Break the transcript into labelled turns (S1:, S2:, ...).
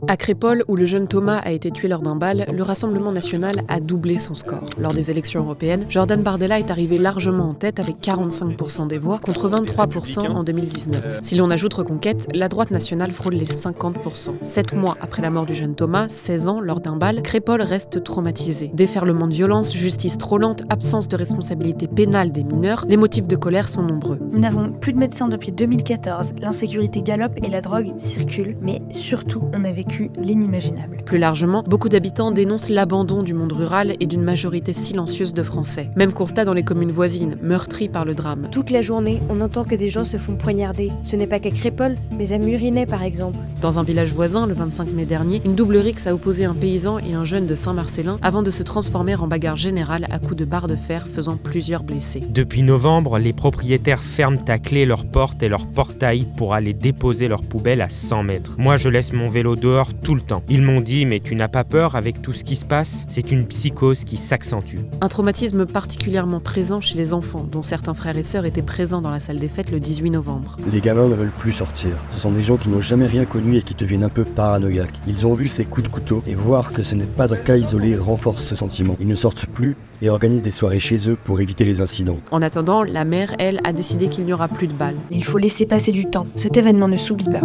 S1: À Crépol, où le jeune Thomas a été tué lors d'un bal, le Rassemblement national a doublé son score. Lors des élections européennes, Jordan Bardella est arrivé largement en tête avec 45% des voix contre 23% en 2019. Si l'on ajoute Reconquête, la droite nationale frôle les 50%. 7 mois après la mort du jeune Thomas, 16 ans, lors d'un bal, Crépol reste traumatisé. Déferlement de violence, justice trop lente, absence de responsabilité pénale des mineurs, les motifs de colère sont nombreux.
S2: Nous n'avons plus de médecins depuis 2014, l'insécurité galope et la drogue circule, mais surtout, on a vécu l'inimaginable.
S1: Plus largement, beaucoup d'habitants dénoncent l'abandon du monde rural et d'une majorité silencieuse de Français. Même constat dans les communes voisines, meurtries par le drame.
S3: Toute la journée, on entend que des gens se font poignarder. Ce n'est pas qu'à Crépol, mais à Murinet par exemple.
S1: Dans un village voisin, le 25 mai dernier, une double rixe a opposé un paysan et un jeune de Saint-Marcellin avant de se transformer en bagarre générale à coups de barres de fer faisant plusieurs blessés.
S4: Depuis novembre, les propriétaires ferment à clé leurs portes et leurs portails pour aller déposer leurs poubelles à 100 mètres. Moi, je laisse mon vélo dehors tout le temps. Ils m'ont dit « mais tu n'as pas peur avec tout ce qui se passe ?» C'est une psychose qui s'accentue.
S1: Un traumatisme particulièrement présent chez les enfants, dont certains frères et sœurs étaient présents dans la salle des fêtes le 18 novembre.
S5: Les gamins ne veulent plus sortir. Ce sont des gens qui n'ont jamais rien connu et qui deviennent un peu paranoïaques. Ils ont vu ces coups de couteau et voir que ce n'est pas un cas isolé renforce ce sentiment. Ils ne sortent plus et organisent des soirées chez eux pour éviter les incidents.
S1: En attendant, la mère, elle, a décidé qu'il n'y aura plus de bal.
S2: Il faut laisser passer du temps, cet événement ne s'oublie pas.